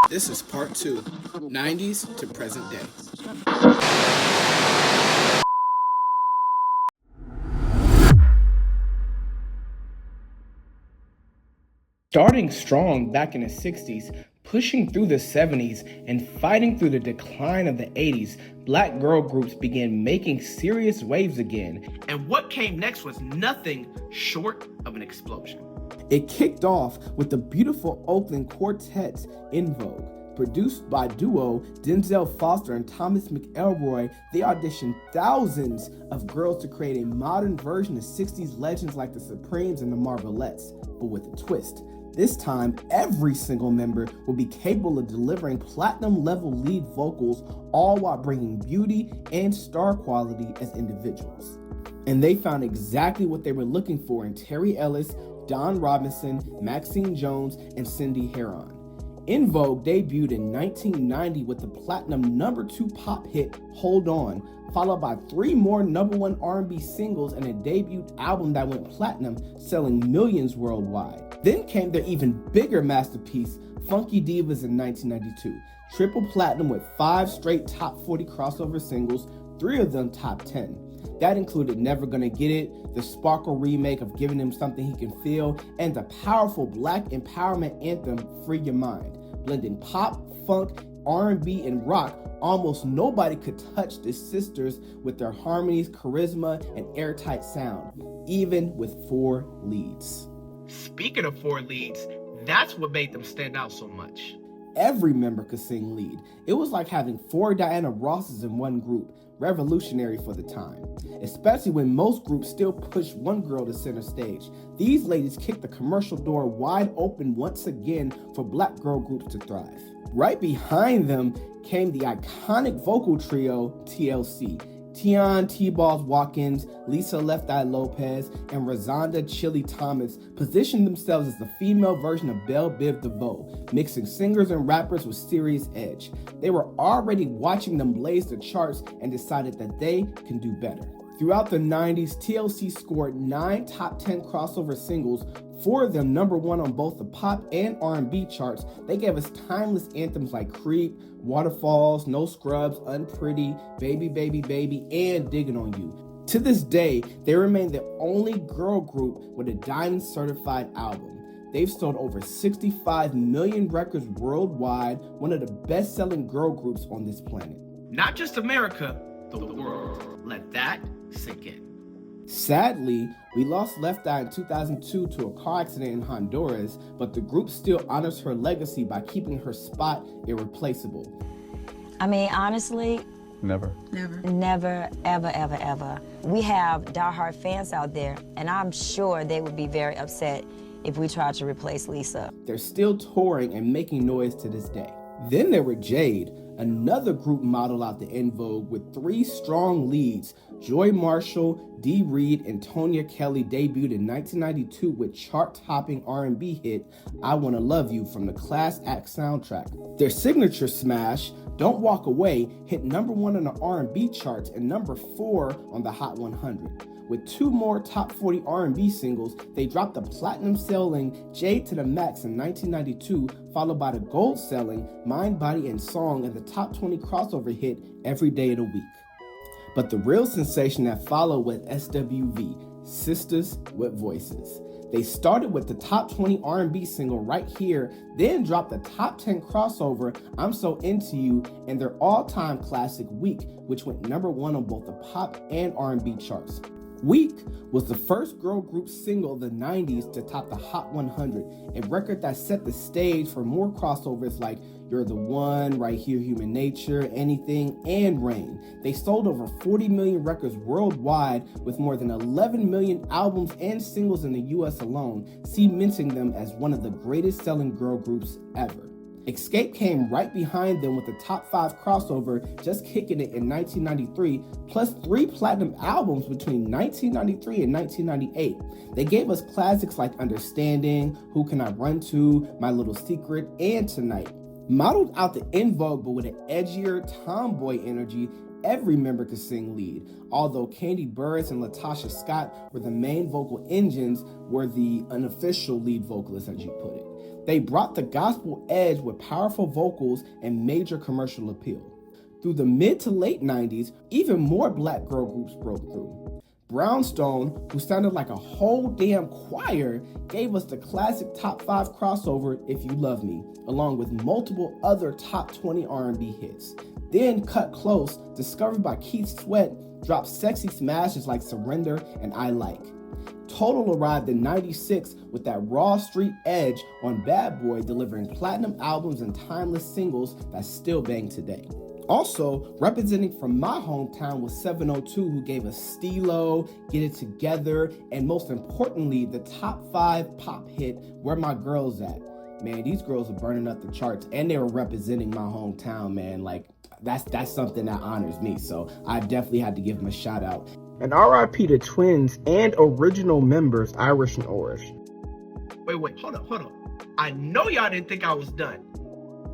This is part 2, 90s to present day. Starting strong back in the 60s, pushing through the 70s, and fighting through the decline of the 80s, black girl groups began making serious waves again. And what came next was nothing short of an explosion. It kicked off with the beautiful Oakland quartets En Vogue. Produced by duo Denzel Foster and Thomas McElroy, they auditioned thousands of girls to create a modern version of 60s legends like the Supremes and the Marvelettes, but with a twist. This time, every single member will be capable of delivering platinum-level lead vocals, all while bringing beauty and star quality as individuals. And they found exactly what they were looking for in Terry Ellis, Dawn Robinson, Maxine Jones, and Cindy Herron. En Vogue debuted in 1990 with the platinum #2 pop hit, Hold On, followed by 3 more #1 R&B singles and a debut album that went platinum, selling millions worldwide. Then came their even bigger masterpiece, Funky Divas in 1992, triple platinum with 5 straight top 40 crossover singles, 3 of them top 10. That included Never Gonna Get It, the Sparkle remake of Giving Him Something He Can Feel, and the powerful black empowerment anthem, Free Your Mind. Blending pop, funk, R&B, and rock, almost nobody could touch the sisters with their harmonies, charisma, and airtight sound, even with 4 leads. Speaking of 4 leads, that's what made them stand out so much. Every member could sing lead. It was like having 4 Diana Rosses in one group, revolutionary for the time, especially when most groups still push one girl to center stage. These ladies kicked the commercial door wide open once again for black girl groups to thrive. Right behind them came the iconic vocal trio TLC. Tion T-Balls Watkins, Lisa Left Eye Lopez, and Razonda Chili Thomas positioned themselves as the female version of Belle Biv DeVoe, mixing singers and rappers with serious edge. They were already watching them blaze the charts and decided that they can do better. Throughout the 90s, TLC scored 9 top 10 crossover singles, 4 of them #1 on both the pop and R&B charts. They gave us timeless anthems like Creep, Waterfalls, No Scrubs, Unpretty, Baby Baby Baby, and Digging on You. To this day, they remain the only girl group with a diamond certified album. They've sold over 65 million records worldwide, one of the best-selling girl groups on this planet. Not just America, the world. Let that sink in. Sadly, we lost Left Eye in 2002 to a car accident in Honduras, but the group still honors her legacy by keeping her spot irreplaceable. I mean, honestly, Never, ever. We have diehard fans out there, and I'm sure they would be very upset if we tried to replace Lisa. They're still touring and making noise to this day. Then there were Jade, another group modeled out the En Vogue with 3 strong leads. Joy Marshall, Dee Reed, and Tonya Kelly debuted in 1992 with chart-topping R&B hit I Wanna Love You from the Class Act soundtrack. Their signature smash, Don't Walk Away, hit #1 on the R&B charts and #4 on the Hot 100. With 2 more top 40 R&B singles, they dropped the platinum-selling Jade to the Max in 1992, followed by the gold-selling Mind, Body, and Song and the top 20 crossover hit Every Day of the Week. But the real sensation that followed was SWV, Sisters with Voices. They started with the top 20 R&B single Right Here, then dropped the top 10 crossover I'm So Into You and their all-time classic Weak, which went #1 on both the pop and R&B charts. Weak was the first girl group single of the 90s to top the Hot 100, a record that set the stage for more crossovers like You're the One, Right Here, Human Nature, Anything, and Rain. They sold over 40 million records worldwide with more than 11 million albums and singles in the US alone, cementing them as one of the greatest selling girl groups ever. Escape came right behind them with the top 5 crossover, Just Kicking It in 1993, plus 3 platinum albums between 1993 and 1998. They gave us classics like Understanding, Who Can I Run To, My Little Secret, and Tonight. Modeled out the En Vogue but with an edgier tomboy energy, every member could sing lead, although Kandi Burruss and Latasha Scott were the main vocal engines, were the unofficial lead vocalists, as you put it. They brought the gospel edge with powerful vocals and major commercial appeal. Through the mid to late 90s, even more black girl groups broke through. Brownstone, who sounded like a whole damn choir, gave us the classic top 5 crossover If You Love Me, along with multiple other top 20 R&B hits. Then Cut Close, discovered by Keith Sweat, dropped sexy smashes like Surrender and I Like. Total arrived in 96 with that raw street edge on Bad Boy, delivering platinum albums and timeless singles that still bang today. Also, representing from my hometown was 702, who gave us Stilo, Get It Together, and most importantly, the top 5 pop hit, Where My Girls At. Man, these girls are burning up the charts, and they were representing my hometown, man. Like, that's something that honors me, so I definitely had to give them a shout out. And RIP to twins and original members, Irish and Orish. Wait, hold up. I know y'all didn't think I was done.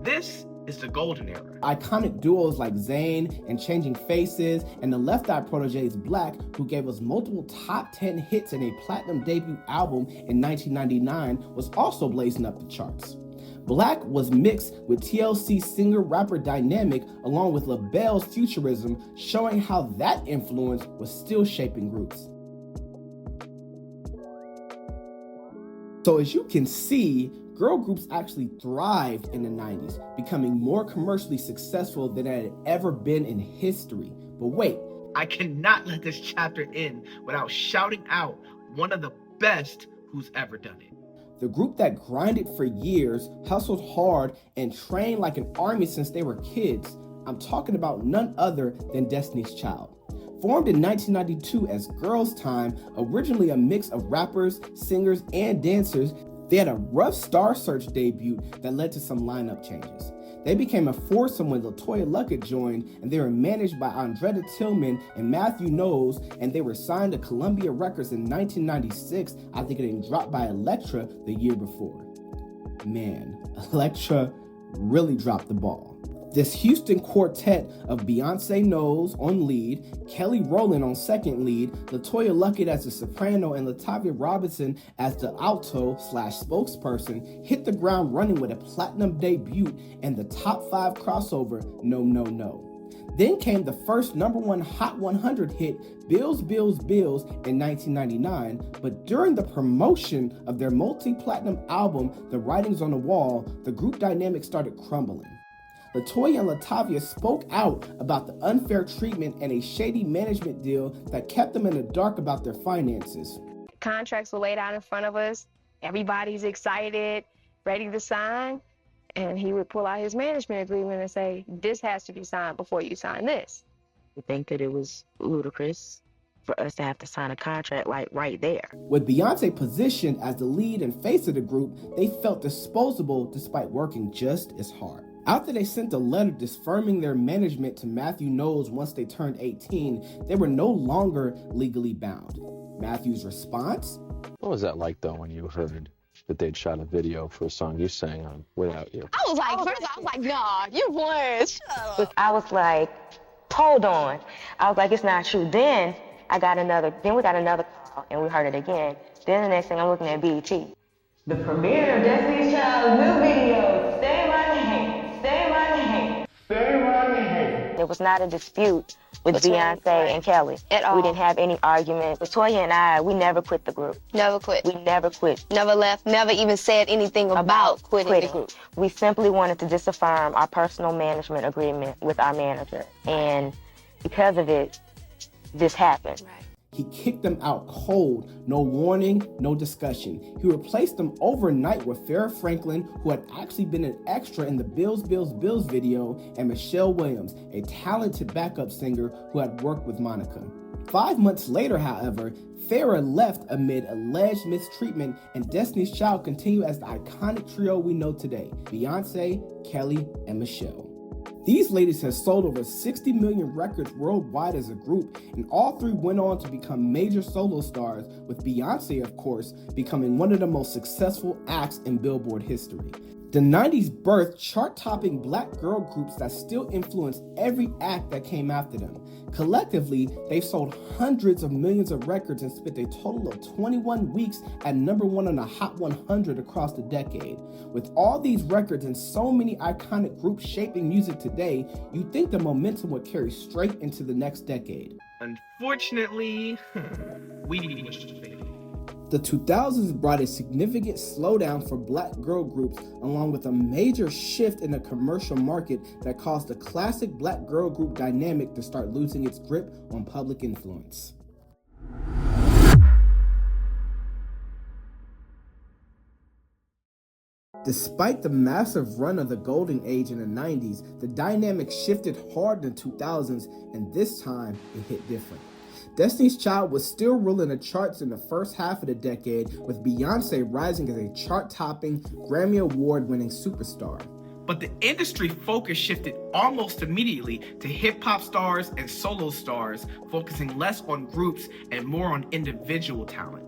This is the golden era. Iconic duos like Zayn and Changing Faces, and the Left Eye Proteges Black, who gave us multiple top 10 hits and a platinum debut album in 1999, was also blazing up the charts. Black was mixed with TLC singer-rapper dynamic along with LaBelle's futurism, showing how that influence was still shaping groups. So as you can see, girl groups actually thrived in the 90s, becoming more commercially successful than it had ever been in history. But wait, I cannot let this chapter end without shouting out one of the best who's ever done it. The group that grinded for years, hustled hard, and trained like an army since they were kids. I'm talking about none other than Destiny's Child. Formed in 1992 as Girls Tyme, originally a mix of rappers, singers, and dancers, they had a rough Star Search debut that led to some lineup changes. They became a foursome when LaToya Luckett joined, and they were managed by Andretta Tillman and Matthew Knowles, and they were signed to Columbia Records in 1996 after getting dropped by Elektra the year before. Man, Elektra really dropped the ball. This Houston quartet of Beyonce Knowles on lead, Kelly Rowland on second lead, LaToya Luckett as the soprano, and Latavia Robinson as the alto/spokesperson hit the ground running with a platinum debut and the top 5 crossover, No No No. Then came the first #1 Hot 100 hit, Bills, Bills, Bills, in 1999, but during the promotion of their multi-platinum album, The Writing's on the Wall, the group dynamic started crumbling. LaToya and Latavia spoke out about the unfair treatment and a shady management deal that kept them in the dark about their finances. Contracts were laid out in front of us. Everybody's excited, ready to sign. And he would pull out his management agreement and say, this has to be signed before you sign this. We think that it was ludicrous for us to have to sign a contract like right there. With Beyonce positioned as the lead and face of the group, they felt disposable despite working just as hard. After they sent a letter disfirming their management to Matthew Knowles once they turned 18, they were no longer legally bound. Matthew's response? What was that like, though, when you heard that they'd shot a video for a song you sang on without you? I was like, nah, you playing. Shut up. I was like, hold on. I was like, it's not true. Then we got another call and we heard it again. Then the next thing I'm looking at BET. The premiere of Destiny's Child's new video, Say My Name. Say my name. Say my name. There was not a dispute with Beyonce and Kelly. At all. We didn't have any argument. LaToya and I, we never quit the group. Never quit. We never quit. Never left. Never even said anything about quitting the group. We simply wanted to disaffirm our personal management agreement with our manager. And because of it, this happened. Right. He kicked them out cold, no warning, no discussion. He replaced them overnight with Farrah Franklin, who had actually been an extra in the Bills, Bills, Bills video, and Michelle Williams, a talented backup singer who had worked with Monica. 5 months later, however, Farrah left amid alleged mistreatment, and Destiny's Child continued as the iconic trio we know today, Beyonce, Kelly, and Michelle. These ladies have sold over 60 million records worldwide as a group, and all three went on to become major solo stars, with Beyonce, of course, becoming one of the most successful acts in Billboard history. The 90s birthed chart-topping black girl groups that still influence every act that came after them. Collectively, they've sold hundreds of millions of records and spent a total of 21 weeks at #1 on the Hot 100 across the decade. With all these records and so many iconic groups shaping music today, you'd think the momentum would carry straight into the next decade. Unfortunately, we The 2000s brought a significant slowdown for black girl groups, along with a major shift in the commercial market that caused the classic black girl group dynamic to start losing its grip on public influence. Despite the massive run of the golden age in the 90s, the dynamic shifted hard in the 2000s, and this time it hit different. Destiny's Child was still ruling the charts in the first half of the decade, with Beyonce rising as a chart-topping, Grammy Award-winning superstar. But the industry focus shifted almost immediately to hip-hop stars and solo stars, focusing less on groups and more on individual talent.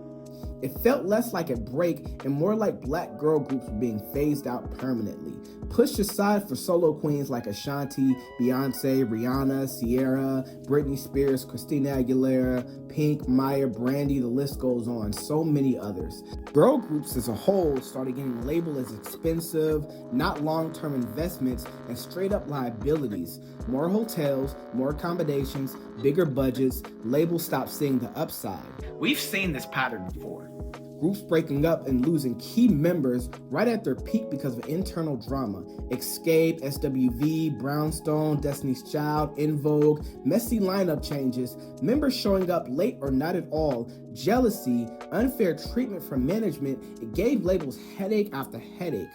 It felt less like a break and more like black girl groups were being phased out permanently, pushed aside for solo queens like Ashanti, Beyonce, Rihanna, Ciara, Britney Spears, Christina Aguilera, Pink, Maya, Brandy, the list goes on, so many others. Girl groups as a whole started getting labeled as expensive, not long-term investments, and straight-up liabilities. More hotels, more accommodations, bigger budgets, labels stopped seeing the upside. We've seen this pattern before. Groups breaking up and losing key members right at their peak because of internal drama. Escape, SWV, Brownstone, Destiny's Child, In Vogue, messy lineup changes, members showing up late or not at all, jealousy, unfair treatment from management. It gave labels headache after headache.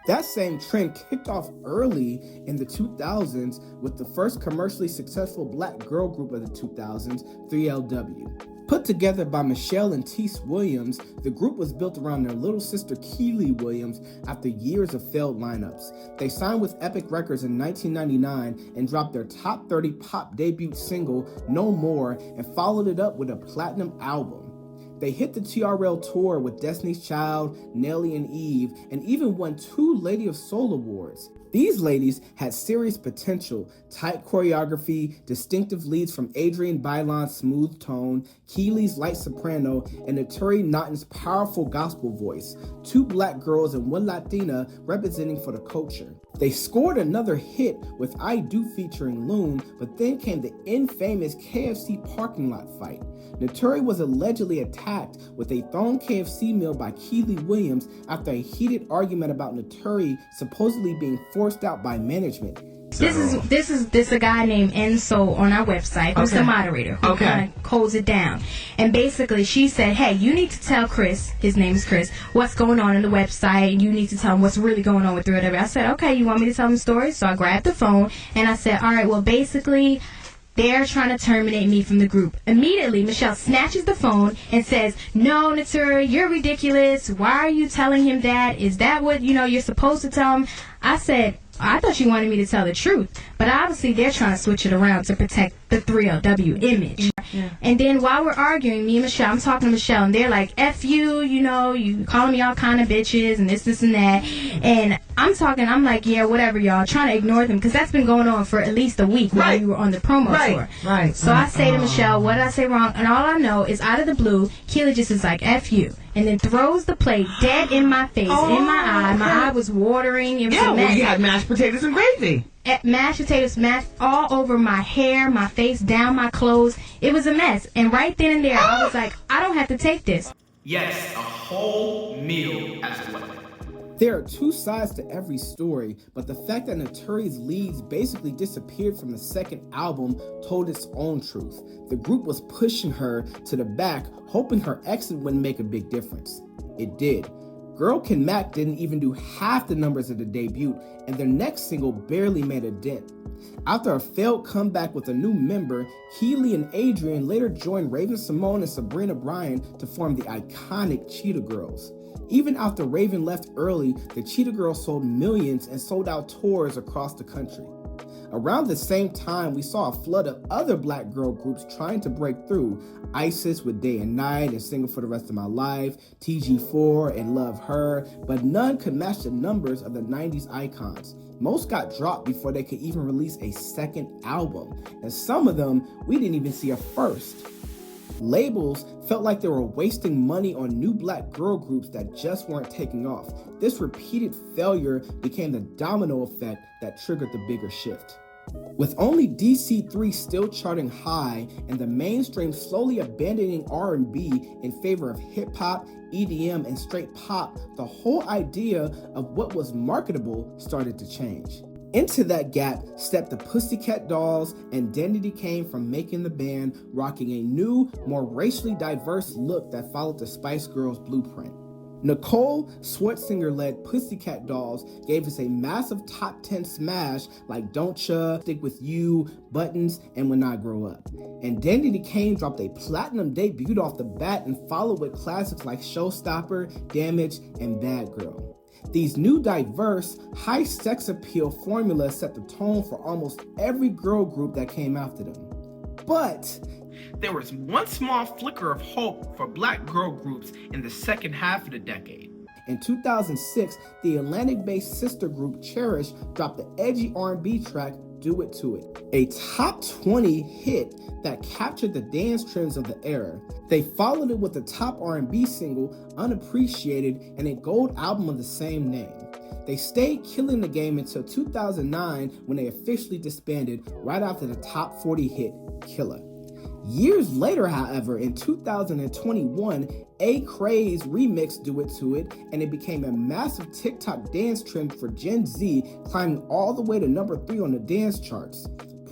That same trend kicked off early in the 2000s with the first commercially successful black girl group of the 2000s, 3LW. Put together by Michelle and Teese Williams, the group was built around their little sister Keely Williams after years of failed lineups. They signed with Epic Records in 1999 and dropped their top 30 pop debut single, No More, and followed it up with a platinum album. They hit the TRL tour with Destiny's Child, Nelly and Eve, and even won 2 Lady of Soul awards. These ladies had serious potential, tight choreography, distinctive leads from Adrienne Bailon's smooth tone, Keely's light soprano, and Naturi Naughton's powerful gospel voice. 2 black girls and 1 Latina representing for the culture. They scored another hit with I Do featuring Loon, but then came the infamous KFC parking lot fight. Naturi was allegedly attacked with a thrown KFC meal by Keely Williams after a heated argument about Naturi supposedly being forced out by management. This is a guy named Enso on our website who's the moderator who kind of holds it down. And basically she said, hey, you need to tell Chris, his name is Chris, what's going on in the website, and you need to tell him what's really going on with 3LW. I said, okay, you want me to tell him the story? So I grabbed the phone and I said, all right, well, basically they're trying to terminate me from the group. Immediately, Michelle snatches the phone and says, no, Naturi, you're ridiculous. Why are you telling him that? Is that what, you're supposed to tell him? I said, I thought you wanted me to tell the truth. But obviously, they're trying to switch it around to protect the 3LW image. Yeah. And then while we're arguing, me and Michelle, I'm talking to Michelle, and they're like, F you, you calling me all kind of bitches, and this, and that. And I'm like, yeah, whatever, y'all. Trying to ignore them, because that's been going on for at least a week while you were on the promo tour. Right. So I say to Michelle, what did I say wrong? And all I know is out of the blue, Keely just is like, F you. And then throws the plate dead in my face, in my eye. My eye was watering. It was a mess. You had mashed potatoes and gravy. Mashed potatoes mashed all over my hair, my face, down my clothes. It was a mess. And right then and there, I was like, I don't have to take this. Yes, a whole meal as well. There are 2 sides to every story, but the fact that Naturi's leads basically disappeared from the second album told its own truth. The group was pushing her to the back, hoping her exit wouldn't make a big difference. It did. Girl Can Mac didn't even do half the numbers of the debut, and their next single barely made a dent. After a failed comeback with a new member, Keely and Adrienne later joined Raven-Symoné and Sabrina Bryan to form the iconic Cheetah Girls. Even after Raven left early, the Cheetah Girls sold millions and sold out tours across the country. Around the same time, we saw a flood of other black girl groups trying to break through. Isis with Day and Night and Single for the Rest of My Life, TG4 and Love Her, but none could match the numbers of the 90s icons. Most got dropped before they could even release a second album, and some of them we didn't even see a first. Labels felt like they were wasting money on new black girl groups that just weren't taking off. This repeated failure became the domino effect that triggered the bigger shift. With only DC3 still charting high and the mainstream slowly abandoning R&B in favor of hip-hop, EDM, and straight pop, the whole idea of what was marketable started to change. Into that gap stepped the Pussycat Dolls, and Identity came from making the band rocking a new, more racially diverse look that followed the Spice Girls blueprint. Nicole Scherzinger-led Pussycat Dolls gave us a massive top 10 smash like Don't Ya, Stick With You, Buttons, and When I Grow Up. And Identity Kane dropped a platinum debut off the bat and followed with classics like Showstopper, Damage, and Bad Girl. These new diverse, high sex appeal formulas set the tone for almost every girl group that came after them. But there was one small flicker of hope for black girl groups in the second half of the decade. In 2006, the Atlantic-based sister group Cherish dropped the edgy R&B track Do It To It, a top 20 hit that captured the dance trends of the era. They followed it with the top R&B single Unappreciated and a gold album of the same name. They stayed killing the game until 2009 when they officially disbanded right after the top 40 hit Killer. Years later, however, in 2021, A-Craze remixed Do It To It, and it became a massive TikTok dance trend for Gen Z, climbing all the way to number 3 on the dance charts.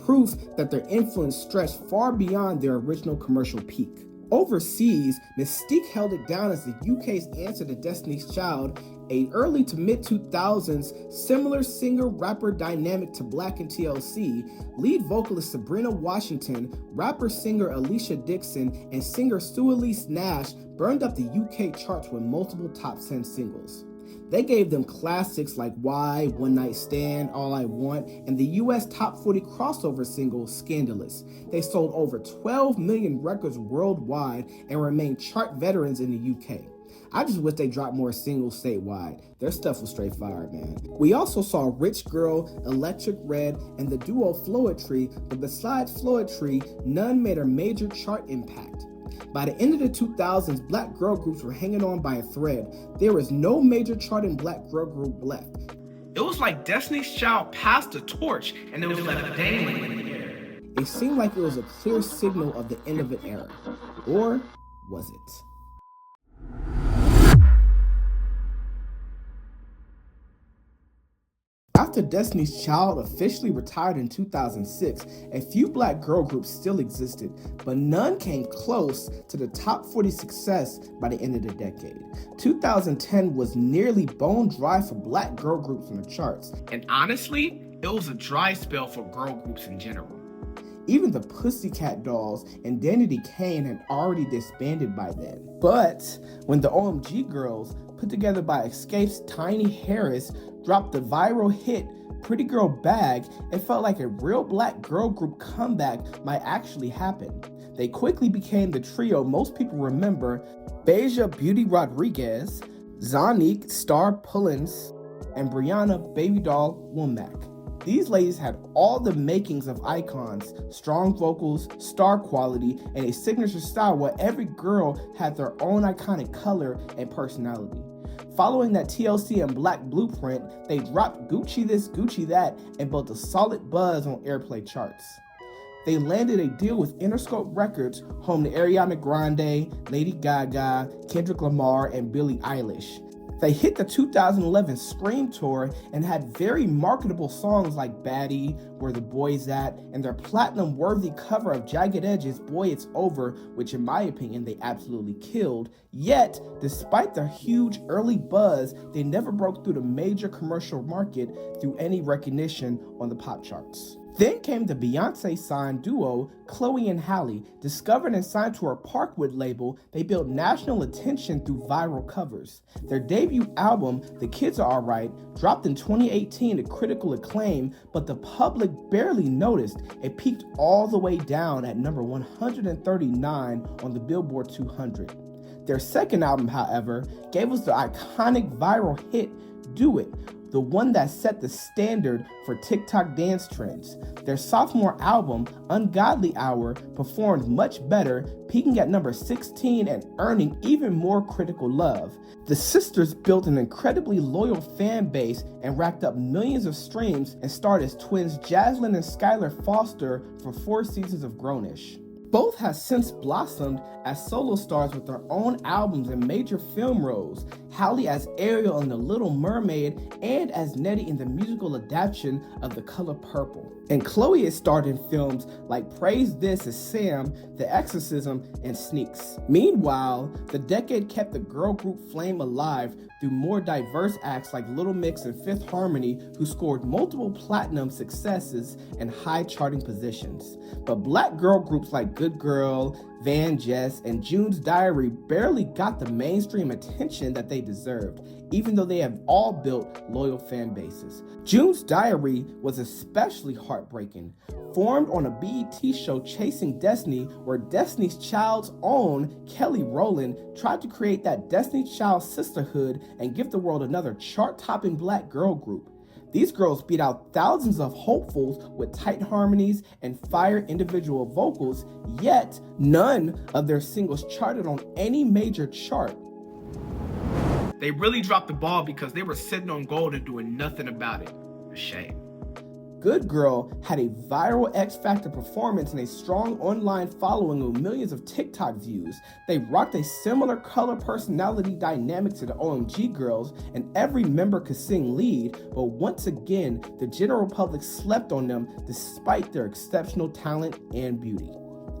Proof that their influence stretched far beyond their original commercial peak. Overseas, Mystique held it down as the UK's answer to Destiny's Child, a early to mid-2000s similar singer-rapper dynamic to Black and TLC. Lead vocalist Sabrina Washington, rapper-singer Alicia Dixon, and singer Sue Elise Nash burned up the UK charts with multiple top 10 singles. They gave them classics like Why, One Night Stand, All I Want, and the US top 40 crossover single, Scandalous. They sold over 12 million records worldwide and remain chart veterans in the UK. I just wish they dropped more singles statewide. Their stuff was straight fire, man. We also saw Rich Girl, Electric Red, and the duo Floetry, but besides Floetry, none made a major chart impact. By the end of the 2000s, black girl groups were hanging on by a thread. There was no major charting black girl group left. It was like Destiny's Child passed the torch and it was left dangling in the air. It seemed like it was a clear signal of the end of an era. Or was it? After Destiny's Child officially retired in 2006, a few black girl groups still existed, but none came close to the top 40 success by the end of the decade. 2010 was nearly bone dry for black girl groups on the charts. And honestly, it was a dry spell for girl groups in general. Even the Pussycat Dolls and Identity Kane had already disbanded by then. But when the OMG Girls, put together by Escape's Tiny Harris, dropped the viral hit Pretty Girl Bag, it felt like a real black girl group comeback might actually happen. They quickly became the trio most people remember: Beja Beauty Rodriguez, Zonique Star Pullins, and Brianna Baby Doll Womack. These ladies had all the makings of icons: strong vocals, star quality, and a signature style where every girl had their own iconic color and personality. Following that TLC and Black blueprint, they dropped Gucci This, Gucci That, and built a solid buzz on airplay charts. They landed a deal with Interscope Records, home to Ariana Grande, Lady Gaga, Kendrick Lamar, and Billie Eilish. They hit the 2011 Scream Tour and had very marketable songs like Baddie, Where the Boys At, and their platinum-worthy cover of Jagged Edge's Boy It's Over, which in my opinion they absolutely killed. Yet, despite their huge early buzz, they never broke through the major commercial market through any recognition on the pop charts. Then came the Beyonce-signed duo Chloe and Halle. Discovered and signed to her Parkwood label, they built national attention through viral covers. Their debut album, The Kids Are Alright, dropped in 2018 to critical acclaim, but the public barely noticed. It peaked all the way down at number 139 on the Billboard 200. Their second album, however, gave us the iconic viral hit, Do It, the one that set the standard for TikTok dance trends. Their sophomore album, Ungodly Hour, performed much better, peaking at number 16 and earning even more critical love. The sisters built an incredibly loyal fan base and racked up millions of streams and starred as twins Jaslyn and Skylar Foster for 4 seasons of Grownish. Both have since blossomed as solo stars with their own albums and major film roles. Halle as Ariel in The Little Mermaid and as Nettie in the musical adaptation of The Color Purple. And Chloe has starred in films like Praise This as Sam, The Exorcism, and Sneaks. Meanwhile, the decade kept the girl group flame alive through more diverse acts like Little Mix and Fifth Harmony, who scored multiple platinum successes and high charting positions. But black girl groups like Good Girl, Van Jess, and June's Diary barely got the mainstream attention that they deserved, even though they have all built loyal fan bases. June's Diary was especially heartbreaking. Formed on a BET show Chasing Destiny, where Destiny's Child's own Kelly Rowland tried to create that Destiny's Child sisterhood and give the world another chart-topping black girl group. These girls beat out thousands of hopefuls with tight harmonies and fire individual vocals, yet none of their singles charted on any major chart. They really dropped the ball because they were sitting on gold and doing nothing about it. A shame. Good Girl had a viral X Factor performance and a strong online following with millions of TikTok views. They rocked a similar color personality dynamic to the OMG Girls, and every member could sing lead, but once again, the general public slept on them despite their exceptional talent and beauty.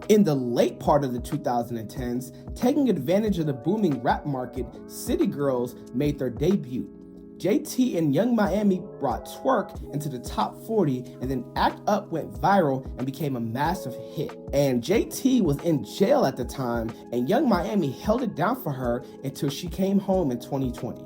In the late part of the 2010s, taking advantage of the booming rap market, City Girls made their debut. JT and Young Miami brought Twerk into the top 40, and then Act Up went viral and became a massive hit. And JT was in jail at the time, and Young Miami held it down for her until she came home in 2020.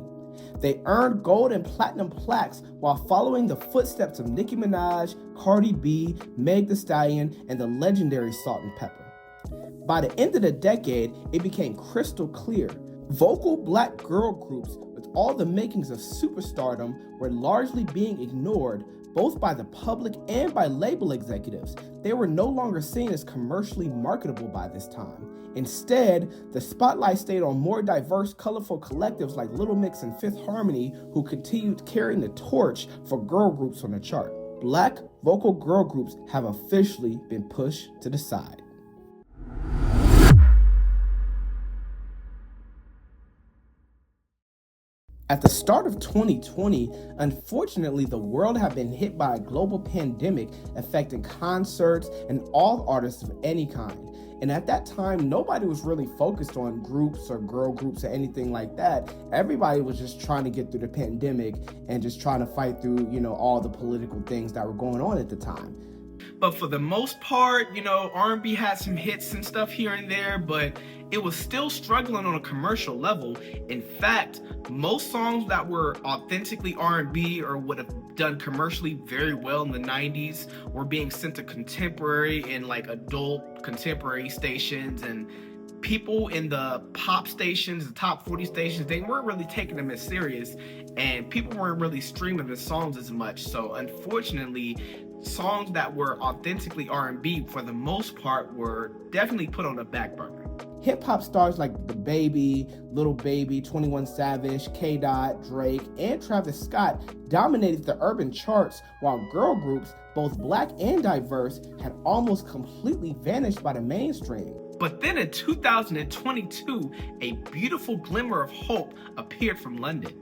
They earned gold and platinum plaques while following the footsteps of Nicki Minaj, Cardi B, Meg Thee Stallion, and the legendary Salt-N-Pepa. By the end of the decade, it became crystal clear. Vocal black girl groups with all the makings of superstardom were largely being ignored, both by the public and by label executives. They were no longer seen as commercially marketable by this time. Instead, the spotlight stayed on more diverse, colorful collectives like Little Mix and Fifth Harmony, who continued carrying the torch for girl groups on the chart. Black vocal girl groups have officially been pushed to the side. At the start of 2020, unfortunately, the world had been hit by a global pandemic affecting concerts and all artists of any kind. And at that time, nobody was really focused on groups or girl groups or anything like that. Everybody was just trying to get through the pandemic and just trying to fight through, all the political things that were going on at the time. But for the most part, R&B had some hits and stuff here and there, but it was still struggling on a commercial level. In fact, most songs that were authentically R&B or would have done commercially very well in the 90s were being sent to contemporary and like adult contemporary stations, and people in the pop stations, the top 40 stations, they weren't really taking them as serious, and people weren't really streaming the songs as much. So unfortunately, songs that were authentically R&B for the most part were definitely put on the back burner. Hip-hop stars like DaBaby, Lil Baby, 21 Savage, K-Dot, Drake, and Travis Scott dominated the urban charts, while girl groups, both black and diverse, had almost completely vanished by the mainstream. But then in 2022, a beautiful glimmer of hope appeared from London.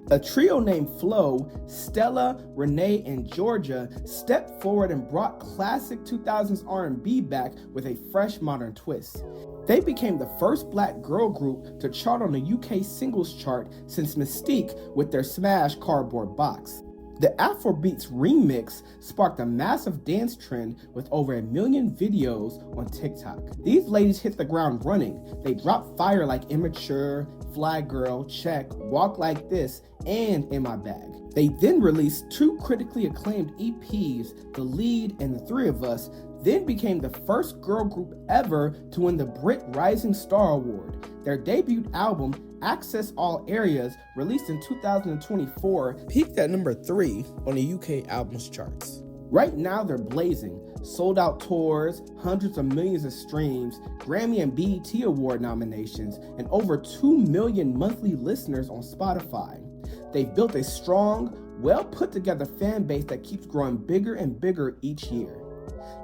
A trio named Flo, Stella, Renee, and Georgia stepped forward and brought classic 2000s R&B back with a fresh modern twist. They became the first black girl group to chart on the UK singles chart since Mystique with their smash Cardboard Box. The Afrobeats remix sparked a massive dance trend with over 1 million videos on TikTok. These ladies hit the ground running. They dropped fire like Immature, Fly Girl, Check, Walk Like This, and In My Bag. They then released 2 critically acclaimed EPs, The Lead and The Three of Us, then became the first girl group ever to win the Brit Rising Star Award. Their debut album, Access All Areas, released in 2024, peaked at number 3 on the UK albums charts. Right now they're blazing. Sold out tours, hundreds of millions of streams, Grammy and BET Award nominations, and over 2 million monthly listeners on Spotify. They've built a strong, well put together fan base that keeps growing bigger and bigger each year.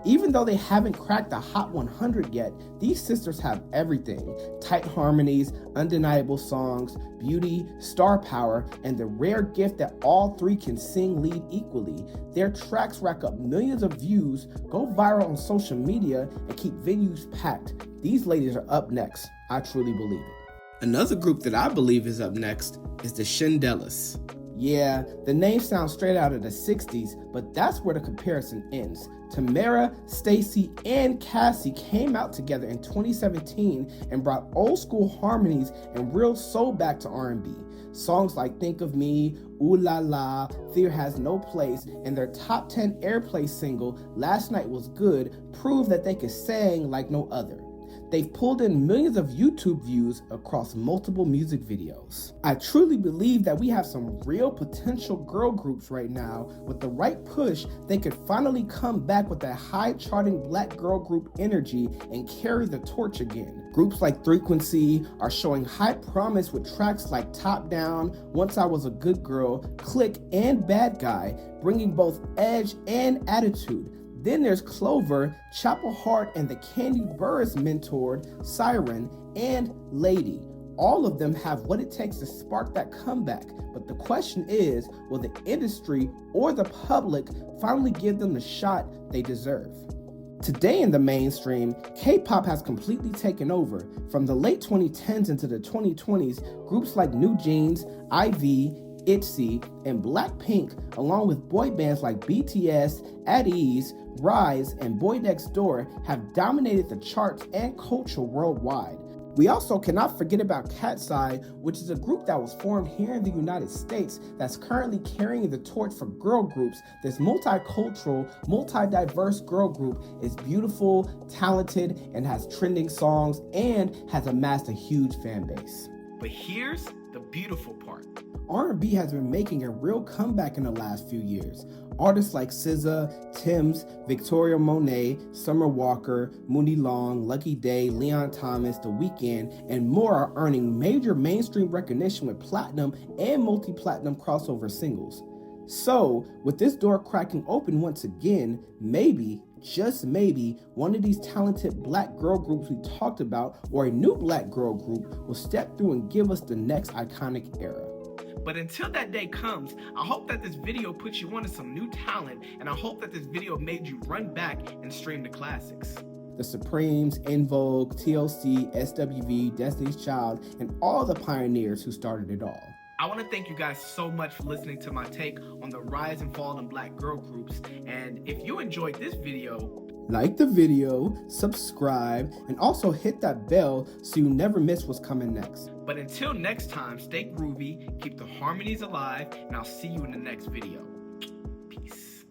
Even though they haven't cracked the Hot 100 yet, these sisters have everything: tight harmonies, undeniable songs, beauty, star power, and the rare gift that all 3 can sing lead equally. Their tracks rack up millions of views, go viral on social media, and keep venues packed. These ladies are up next. I truly believe it. Another group that I believe is up next is the Shindellas. Yeah, the name sounds straight out of the 60s, but that's where the comparison ends. Tamara, Stacy, and Cassie came out together in 2017 and brought old school harmonies and real soul back to R&B. Songs like Think of Me, Ooh La La, Fear Has No Place, and their top 10 airplay single, Last Night Was Good, proved that they could sing like no other. They've pulled in millions of YouTube views across multiple music videos. I truly believe that we have some real potential girl groups right now. With the right push, they could finally come back with that high charting black girl group energy and carry the torch again. Groups like Frequency are showing high promise with tracks like Top Down, Once I Was a Good Girl, Click, and Bad Guy, bringing both edge and attitude. Then there's Clover, Chapel Hart, and the Candy Burris mentored Siren, and Lady. All of them have what it takes to spark that comeback, but the question is, will the industry or the public finally give them the shot they deserve? Today in the mainstream, K-pop has completely taken over. From the late 2010s into the 2020s, groups like New Jeans, IVE, ITZY, and Blackpink, along with boy bands like BTS, At Ease, Rise, and Boy Next Door, have dominated the charts and culture worldwide. We also cannot forget about Cat's Eye, which is a group that was formed here in the United States that's currently carrying the torch for girl groups. This multicultural, multi-diverse girl group is beautiful, talented, and has trending songs, and has amassed a huge fan base. But here's the beautiful part. R&B has been making a real comeback in the last few years. Artists like SZA, Tems, Victoria Monet, Summer Walker, Moody Long, Lucky Day, Leon Thomas, The Weeknd, and more are earning major mainstream recognition with platinum and multi-platinum crossover singles. So, with this door cracking open once again, maybe, just maybe, one of these talented black girl groups we talked about, or a new black girl group, will step through and give us the next iconic era. But until that day comes, I hope that this video puts you onto some new talent, and I hope that this video made you run back and stream the classics. The Supremes, En Vogue, TLC, SWV, Destiny's Child, and all the pioneers who started it all. I want to thank you guys so much for listening to my take on the rise and fall in black girl groups. And if you enjoyed this video, like the video, subscribe, and also hit that bell so you never miss what's coming next. But until next time, stay groovy, keep the harmonies alive, and I'll see you in the next video. Peace.